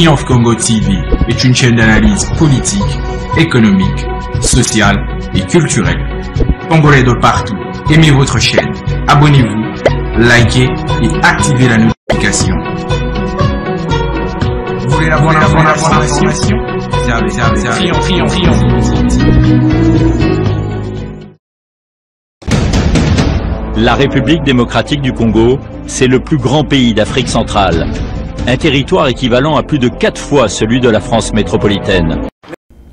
Triomphe Congo TV est une chaîne d'analyse politique, économique, sociale et culturelle. Congolais de partout, aimez votre chaîne, abonnez-vous, likez et activez la notification. Vous voulez la bonne information? Triomphe. La République démocratique du Congo, c'est le plus grand pays d'Afrique centrale. Un territoire équivalent à plus de 4 fois celui de la France métropolitaine.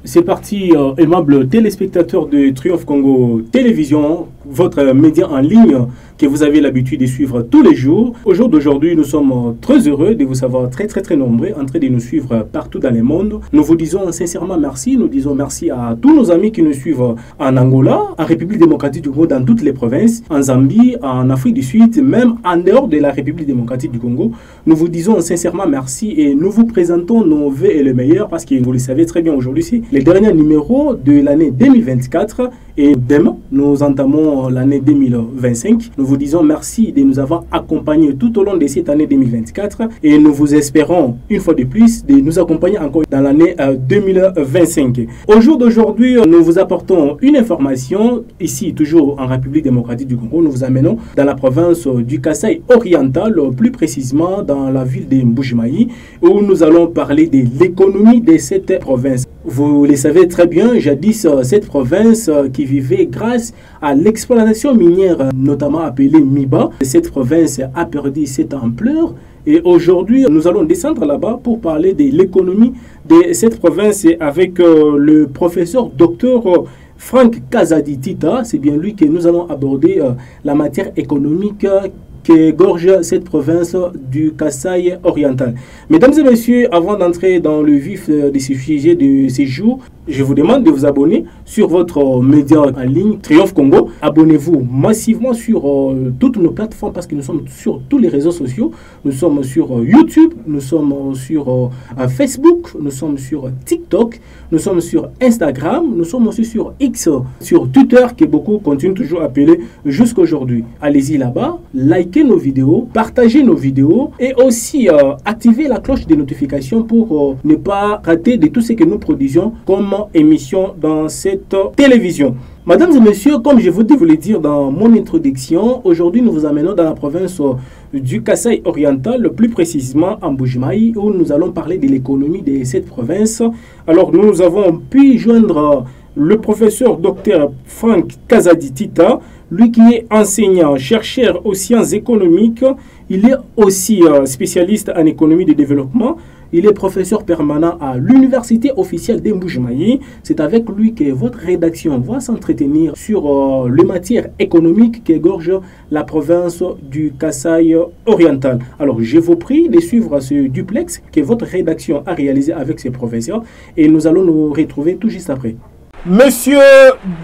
C'est parti, aimables téléspectateurs de Triomphe Congo Télévision, votre média en ligne que vous avez l'habitude de suivre tous les jours. Au jour d'aujourd'hui, nous sommes très heureux de vous savoir très nombreux en train de nous suivre partout dans le monde. Nous vous disons sincèrement merci. Nous disons merci à tous nos amis qui nous suivent en Angola, en République démocratique du Congo, dans toutes les provinces, en Zambie, en Afrique du Sud, même en dehors de la République démocratique du Congo. Nous vous disons sincèrement merci et nous vous présentons nos vœux et le meilleur parce que vous le savez très bien aujourd'hui, c'est le dernier numéro de l'année 2024 et demain, nous entamons l'année 2025. Nous vous disons merci de nous avoir accompagnés tout au long de cette année 2024 et nous vous espérons une fois de plus de nous accompagner encore dans l'année 2025. Au jour d'aujourd'hui, nous vous apportons une information ici, toujours en République démocratique du Congo. Nous vous amenons dans la province du Kasaï oriental, plus précisément dans la ville de Mbuji-Mayi, où nous allons parler de l'économie de cette province. Vous le savez très bien, jadis, cette province qui vivait grâce à l'exploitation minière, notamment appelée MIBA, cette province a perdu cette ampleur. Et aujourd'hui, nous allons descendre là-bas pour parler de l'économie de cette province avec le professeur docteur Franck Kazadi Tita. C'est bien lui que nous allons aborder la matière économique qui gorge cette province du Kasaï oriental. Mesdames et messieurs, avant d'entrer dans le vif de ce sujet de ces jours, je vous demande de vous abonner sur votre média en ligne Triomphe Congo. Abonnez-vous massivement sur toutes nos plateformes parce que nous sommes sur tous les réseaux sociaux. Nous sommes sur YouTube, nous sommes sur Facebook, nous sommes sur TikTok, nous sommes sur Instagram, nous sommes aussi sur X, sur Twitter que beaucoup continuent toujours à appeler jusqu'à aujourd'hui. Allez-y là-bas, likez nos vidéos, partagez nos vidéos et aussi activez la cloche de notification pour ne pas rater de tout ce que nous produisons comme émission dans cette télévision. Mesdames et messieurs, comme je voulais dire dans mon introduction, aujourd'hui nous vous amenons dans la province du Kasaï oriental, plus précisément en Mbuji-Mayi, où nous allons parler de l'économie de cette province. Alors nous avons pu joindre le professeur docteur Franck Kazadi Tita, lui qui est enseignant, chercheur aux sciences économiques. Il est aussi spécialiste en économie de développement. Il est professeur permanent à l'université officielle de Mbuji-Mayi. C'est avec lui que votre rédaction va s'entretenir sur les matières économiques qui égorgent la province du Kasaï oriental. Alors, je vous prie de suivre ce duplex que votre rédaction a réalisé avec ses professeurs et nous allons nous retrouver tout juste après. Monsieur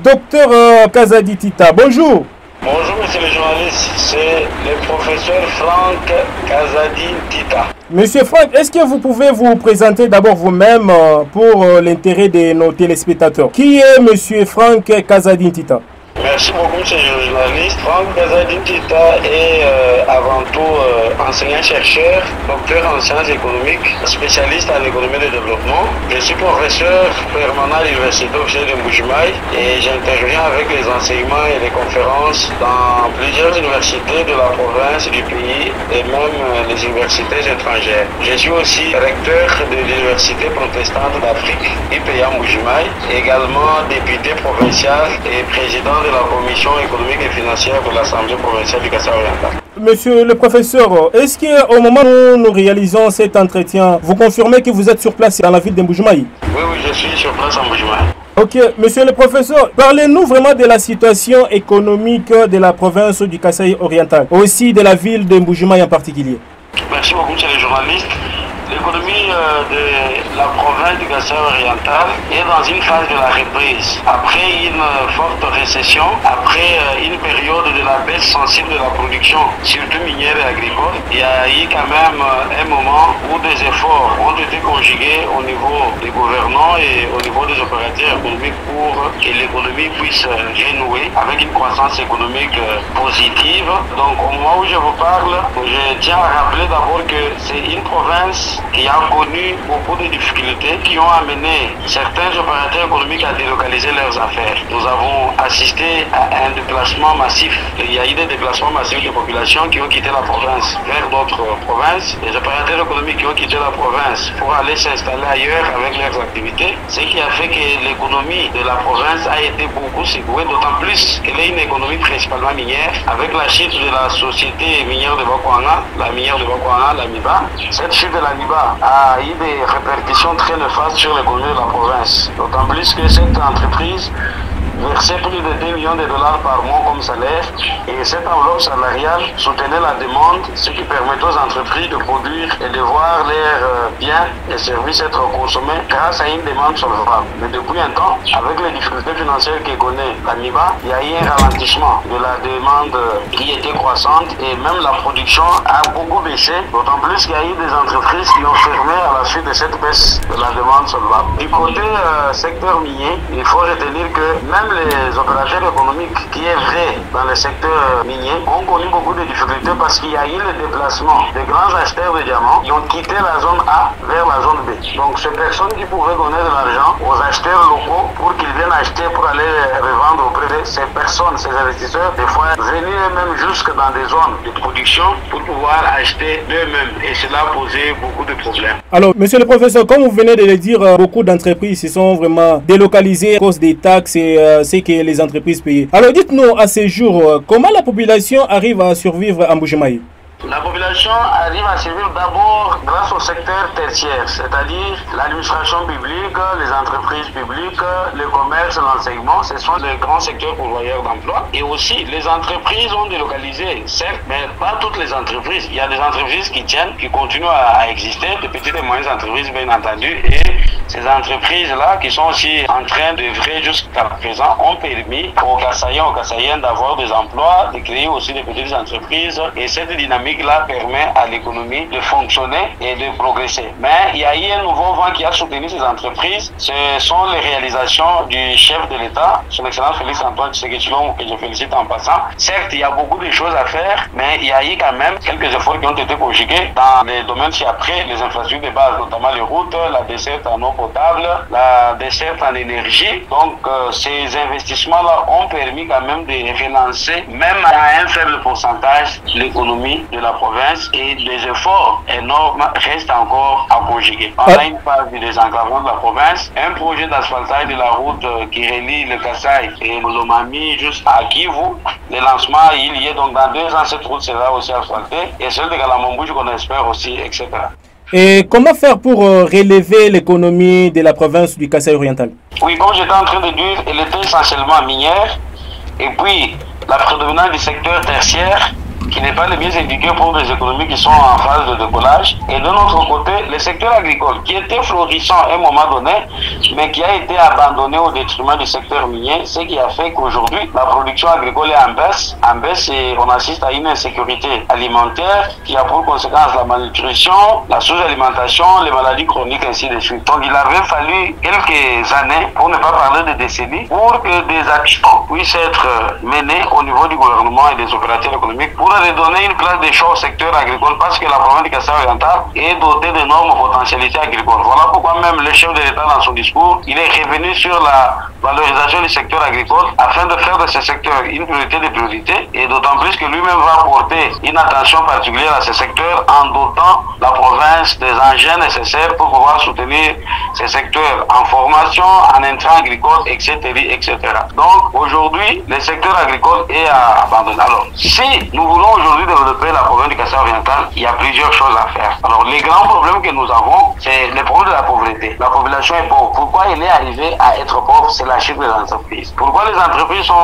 docteur Kazadi Tita, bonjour. Bonjour monsieur le journaliste, c'est le professeur Franck Kazadi Tita. Monsieur Franck, est-ce que vous pouvez vous présenter d'abord vous-même pour l'intérêt de nos téléspectateurs? Qui est monsieur Franck Kazadi Tita? Merci beaucoup monsieur le journaliste. Franck Kazadi Tita est avant tout enseignant-chercheur, docteur en sciences économiques, spécialiste en économie de développement. Je suis professeur permanent à l'université officielle de Mbuji-Mayi et j'interviens avec les enseignements et les conférences dans plusieurs universités de la province et du pays et même les universités étrangères. Je suis aussi recteur de l'université protestante d'Afrique, IPA Mbuji-Mayi, également député provincial et président de la commission économique et financière de l'Assemblée provinciale du Kasaï oriental. Monsieur le professeur, est-ce qu'au moment où nous réalisons cet entretien, vous confirmez que vous êtes sur place dans la ville de Mbuji-Mayi? Oui, je suis sur place en Mbuji-Mayi. Ok, monsieur le professeur, parlez-nous vraiment de la situation économique de la province du Kasaï oriental, aussi de la ville de Mbuji-Mayi en particulier. Merci beaucoup, monsieur le journaliste. L'économie de la province du Kasaï oriental est dans une phase de la reprise. Après une forte récession, après une période de la baisse sensible de la production, surtout minière et agricole, il y a eu quand même un moment où des efforts ont été conjugués au niveau des gouvernants et au niveau des opérateurs économiques pour que l'économie puisse renouer avec une croissance économique positive. Donc au moment où je vous parle, je tiens à rappeler d'abord que c'est une province qui a connu beaucoup de difficultés qui ont amené certains opérateurs économiques à délocaliser leurs affaires. Nous avons assisté à un déplacement massif. Il y a eu des déplacements massifs de populations qui ont quitté la province vers d'autres provinces. Les opérateurs économiques qui ont quitté la province pour aller s'installer ailleurs avec leurs activités, ce qui a fait que l'économie de la province a été beaucoup secouée, d'autant plus qu'elle est une économie principalement minière. Avec la chute de la société minière de Bakwanga, la minière de Bakwanga, la MIBA, cette chute de la MIBA a eu des répercussions très néfastes sur l'économie de la province. D'autant plus que cette entreprise versait plus de 2 millions de dollars par mois comme salaire et cette enveloppe salariale soutenait la demande, ce qui permettait aux entreprises de produire et de voir leurs biens et services être consommés grâce à une demande solvable. Mais depuis un temps, avec les difficultés financières que connaît la MIBA, il y a eu un ralentissement de la demande qui était croissante et même la production a beaucoup baissé, d'autant plus qu'il y a eu des entreprises qui ont fermé à la suite de cette baisse de la demande solvable. Du côté secteur minier, il faut retenir que même les opérateurs économiques qui est vrai dans le secteur minier ont connu beaucoup de difficultés parce qu'il y a eu le déplacement des grands acheteurs de diamants qui ont quitté la zone A vers la zone B. Donc ces personnes qui pouvaient donner de l'argent aux acheteurs locaux pour qu'ils viennent acheter pour aller revendre auprès de ces personnes, ces investisseurs, des fois venir eux-mêmes jusque dans des zones de production pour pouvoir acheter d'eux-mêmes et cela posait beaucoup de problèmes. Alors, monsieur le professeur, comme vous venez de le dire, beaucoup d'entreprises se sont vraiment délocalisées à cause des taxes et c'est que les entreprises payent. Alors dites-nous à ce jour, comment la population arrive à survivre à Mbuji-Mayi? La population arrive à survivre d'abord grâce au secteur tertiaire, c'est-à-dire l'administration publique, les entreprises publiques, le commerce, l'enseignement. Ce sont les grands secteurs pourvoyeurs d'emploi. Et aussi, les entreprises ont délocalisé, certes, mais pas toutes les entreprises. Il y a des entreprises qui tiennent, qui continuent à exister, de petites et moyennes entreprises, bien entendu. Et ces entreprises-là, qui sont aussi en train d'œuvrer jusqu'à présent, ont permis aux Kassaïens, aux Kassaïennes d'avoir des emplois, de créer aussi des petites entreprises. Et cette dynamique-là permet à l'économie de fonctionner et de progresser. Mais il y a eu un nouveau vent qui a soutenu ces entreprises. Ce sont les réalisations du chef de l'État, son Excellence Félix Antoine Tshisekedi Tshilombo, que je félicite en passant. Certes, il y a beaucoup de choses à faire, mais il y a eu quand même quelques efforts qui ont été conjugués dans les domaines ci-après, les infrastructures de base, notamment les routes, la desserte en eau potable, la desserte en énergie. Donc, ces investissements-là ont permis quand même de relancer, même à un faible pourcentage, l'économie de la province et des efforts énormes restent encore à conjuguer. On a une phase du désenclavement de la province, un projet d'asphaltage de la route qui relie le Kasaï et Lomami jusqu'à Kivu. Le lancement, il y est donc dans 2 ans, cette route sera aussi asphaltée et celle de Galamambouji qu'on espère aussi, etc. Et comment faire pour relever l'économie de la province du Kasaï oriental? Oui, comme j'étais en train de dire, elle était essentiellement minière et puis la prédominance du secteur tertiaire qui n'est pas le mieux indiqué pour les économies qui sont en phase de décollage. Et de notre côté, le secteur agricole, qui était florissant à un moment donné, mais qui a été abandonné au détriment du secteur minier, ce qui a fait qu'aujourd'hui, la production agricole est en baisse. En baisse, et on assiste à une insécurité alimentaire qui a pour conséquence la malnutrition, la sous-alimentation, les maladies chroniques, ainsi de suite. Donc, il avait fallu quelques années, pour ne pas parler de décennies, pour que des actions puissent être menées au niveau du gouvernement et des opérateurs économiques pour redonner une place de choix au secteur agricole parce que la province du Kasaï oriental est dotée d'énormes potentialités agricoles. Voilà pourquoi même le chef de l'État dans son discours, il est revenu sur la valorisation du secteur agricole afin de faire de ce secteur une priorité de priorité et d'autant plus que lui-même va porter une attention particulière à ce secteur en dotant la province des engins nécessaires pour pouvoir soutenir ces secteurs en formation, en intrants agricoles, etc., etc. Donc aujourd'hui, le secteur agricole est abandonné. Alors, si nous voulons aujourd'hui développer la province du Kasaï oriental, il y a plusieurs choses à faire. Alors, les grands problèmes que nous avons, c'est le problème de la pauvreté. La population est pauvre. Pourquoi elle est arrivée à être pauvre? C'est la chute des entreprises. Pourquoi les entreprises sont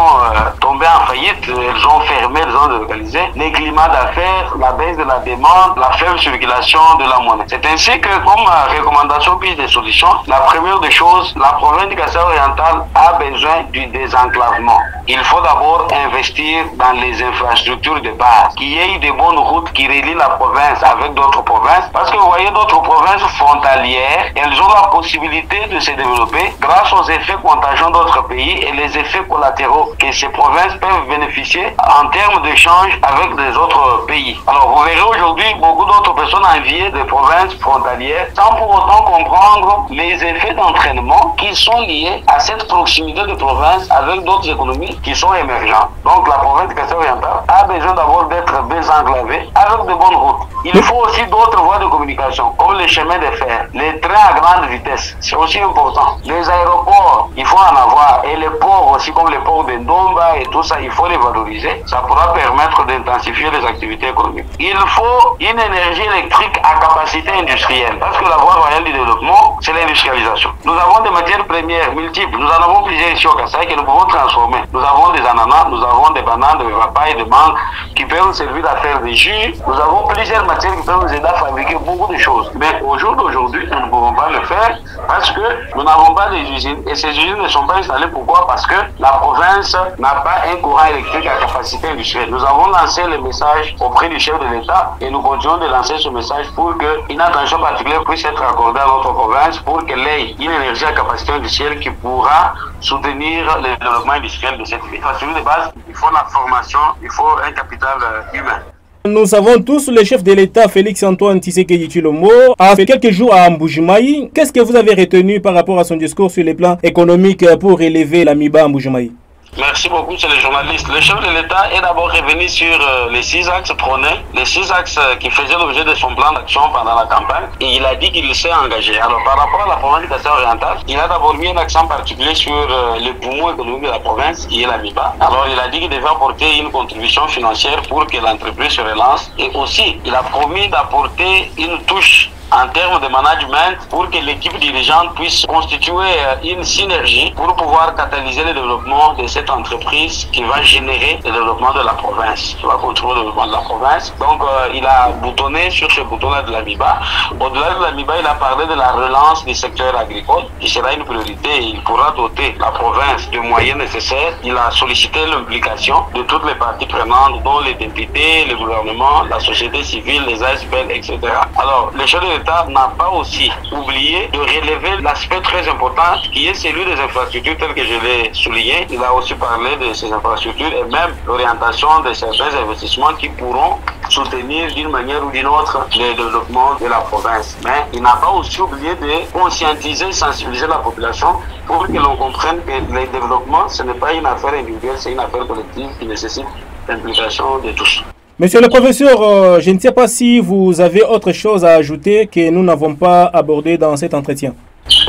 tombées en faillite? Elles ont fermé, elles ont délocalisé. Les climats d'affaires, la baisse de la demande, la faible circulation de la monnaie. C'est ainsi que, comme recommandation puis des solutions, la première des choses, la province du Kasaï oriental a besoin du désenclavement. Il faut d'abord investir dans les infrastructures de base. part, qu'il y ait des bonnes routes qui relient la province avec d'autres provinces. Parce que vous voyez, d'autres provinces frontalières, elles ont la possibilité de se développer grâce aux effets contagions d'autres pays et les effets collatéraux que ces provinces peuvent bénéficier en termes d'échange avec des autres pays. Alors vous verrez aujourd'hui beaucoup d'autres personnes envier des provinces frontalières sans pour autant comprendre les effets d'entraînement qui sont liés à cette proximité de provinces avec d'autres économies qui sont émergentes. Donc la province de Kassai-Oriental a besoin d'abord d'être désenclavée avec de bonnes routes. Il faut aussi d'autres voies de communication comme les chemins de fer, les trains à grande vitesse, c'est aussi important. Les aéroports, il faut en avoir, et les ports aussi comme les ports de Ndomba et tout ça, il faut les valoriser. Ça pourra permettre d'intensifier les activités économiques. Il faut une énergie électrique à capacité industrielle parce que la voie royale du développement, c'est l'industrialisation. Nous avons des matières premières multiples, nous en avons plusieurs ici au Kassai que nous pouvons transformer. Nous avons des ananas, nous avons des bananes, des papayes, des mangues qui peuvent nous servir à faire des jus. Nous avons plusieurs matières qui peuvent nous aider à fabriquer beaucoup de choses. Mais au jour d'aujourd'hui, nous ne pouvons pas le faire parce que nous n'avons pas des usines. Et ces usines ne sont pas installées. Pourquoi? Parce que la province n'a pas un courant électrique à capacité industrielle. Nous avons lancé le message auprès du chef de l'État et nous continuons de lancer ce message pour qu'une attention particulière puisse être accordée à notre province pour qu'elle ait une énergie à capacité industrielle qui pourra soutenir le développement industriel de cette ville. Parce que de base, il faut la formation, il faut un capital humain. Nous savons tous, le chef de l'État, Félix-Antoine Tshisekedi Tshilombo, a fait quelques jours à Mbuji-Mayi. Qu'est-ce que vous avez retenu par rapport à son discours sur les plans économiques pour élever la MIBA à Mbuji-Mayi? Merci beaucoup, c'est les journalistes. Le chef de l'État est d'abord revenu sur les 6 axes prônés, les 6 axes qui faisaient l'objet de son plan d'action pendant la campagne, et il a dit qu'il s'est engagé. Alors par rapport à la province du Kassai-Oriental, il a d'abord mis un accent particulier sur le poumon économique de la province, qui est la MIBA. Alors il a dit qu'il devait apporter une contribution financière pour que l'entreprise se relance, et aussi il a promis d'apporter une touche en termes de management pour que l'équipe dirigeante puisse constituer une synergie pour pouvoir catalyser le développement de cette entreprise qui va générer le développement de la province, qui va contribuer au développement de la province. Donc il a boutonné sur ce bouton-là de la MIBA. Au-delà de la MIBA, il a parlé de la relance du secteur agricole qui sera une priorité. Il pourra doter la province de moyens nécessaires. Il a sollicité l'implication de toutes les parties prenantes, dont les députés, le gouvernement, la société civile, les ASBL, etc. Alors, le chef de l'État n'a pas aussi oublié de relever l'aspect très important qui est celui des infrastructures tel que je l'ai souligné. Il a aussi parlé de ces infrastructures et même l'orientation de certains investissements qui pourront soutenir d'une manière ou d'une autre le développement de la province. Mais il n'a pas aussi oublié de conscientiser, sensibiliser la population pour que l'on comprenne que le développement, ce n'est pas une affaire individuelle, c'est une affaire collective qui nécessite l'implication de tous. Monsieur le professeur, je ne sais pas si vous avez autre chose à ajouter que nous n'avons pas abordé dans cet entretien.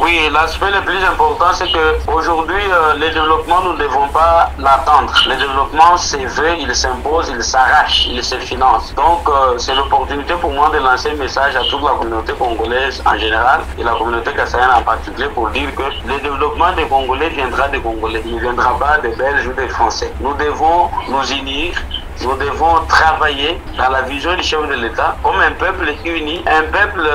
Oui, l'aspect le plus important, c'est qu'aujourd'hui, le développement, nous ne devons pas l'attendre. Le développement se veut, il s'impose, il s'arrache, il se finance. Donc, c'est l'opportunité pour moi de lancer un message à toute la communauté congolaise en général et la communauté kassaïenne en particulier pour dire que le développement des Congolais viendra des Congolais. Il ne viendra pas des Belges ou des Français. Nous devons nous unir. Nous devons travailler dans la vision du chef de l'État comme un peuple uni, un peuple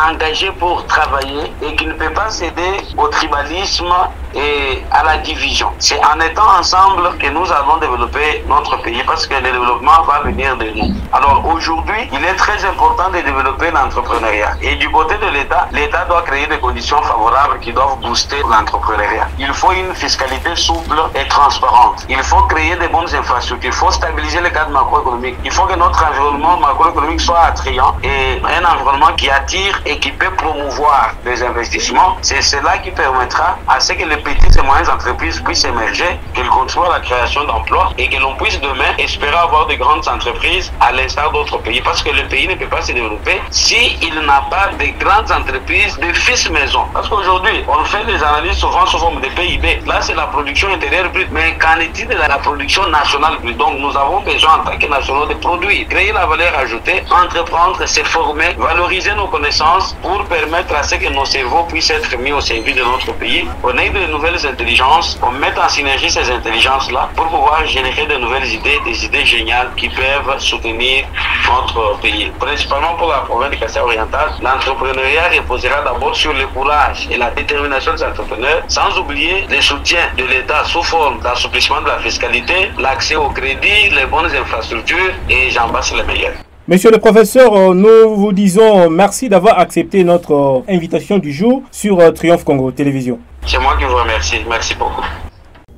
engagé pour travailler et qui ne peut pas céder au tribalisme et à la division. C'est en étant ensemble que nous allons développer notre pays parce que le développement va venir de nous. Alors aujourd'hui, il est très important de développer l'entrepreneuriat. Et du côté de l'État, l'État doit créer des conditions favorables qui doivent booster l'entrepreneuriat. Il faut une fiscalité souple et transparente. Il faut créer des bonnes infrastructures. Il faut stabiliser le cadre macroéconomique. Il faut que notre environnement macroéconomique soit attrayant et un environnement qui attire et qui peut promouvoir des investissements. C'est cela qui permettra à ce que les petites et moyennes entreprises puissent émerger, qu'elles contribuent à la création d'emplois et que l'on puisse demain espérer avoir de grandes entreprises à l'instar d'autres pays. Parce que le pays ne peut pas se développer s'il n'a pas de grandes entreprises de fils maison. Parce qu'aujourd'hui, on fait des analyses souvent sous forme de PIB. Là, c'est la production intérieure brute. Mais qu'en est-il de la production nationale brute? Donc, nous avons besoin en tant que nationaux de produire, créer la valeur ajoutée, entreprendre, se former, valoriser nos connaissances pour permettre à ce que nos cerveaux puissent être mis au service de notre pays. On ait de nouvelles intelligences, on met en synergie ces intelligences-là pour pouvoir générer de nouvelles idées, des idées géniales qui peuvent soutenir notre pays. Principalement pour la province du Kassai-Oriental, l'entrepreneuriat reposera d'abord sur le courage et la détermination des entrepreneurs, sans oublier le soutien de l'État sous forme d'assouplissement de la fiscalité, l'accès au crédit, les bonnes infrastructures et j'en passe les meilleurs. Monsieur le professeur, nous vous disons merci d'avoir accepté notre invitation du jour sur Triomphe Congo Télévision. C'est moi qui vous remercie. Merci beaucoup.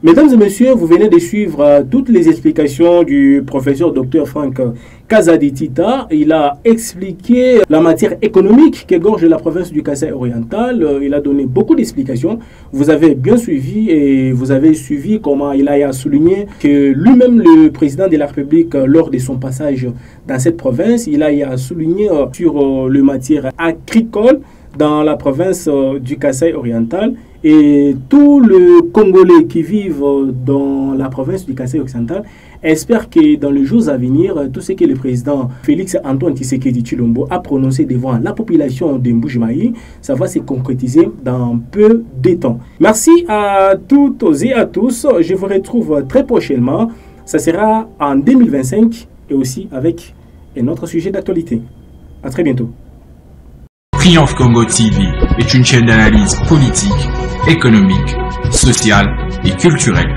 Mesdames et messieurs, vous venez de suivre toutes les explications du professeur Dr Frank Kazadi-Tita. Il a expliqué la matière économique qu'égorge la province du Kasaï oriental. Il a donné beaucoup d'explications. Vous avez bien suivi et vous avez suivi comment il a souligné que lui-même, le président de la République, lors de son passage dans cette province, il a souligné sur les matières agricoles dans la province du Kasaï oriental. Et tous les Congolais qui vivent dans la province du Kasaï occidental espèrent que dans les jours à venir, tout ce que le président Félix Antoine Tshisekedi Tshilombo a prononcé devant la population de Mbuji-Mayi, ça va se concrétiser dans peu de temps. Merci à toutes et à tous. Je vous retrouve très prochainement. Ça sera en 2025 et aussi avec un autre sujet d'actualité. À très bientôt. Triomphe Congo TV est une chaîne d'analyse politique, économique, sociale et culturelle.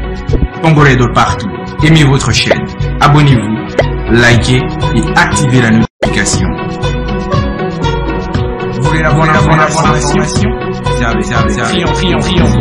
Congolais de partout, aimez votre chaîne, abonnez-vous, likez et activez la notification. Vous voulez la bonne information? Triomphe.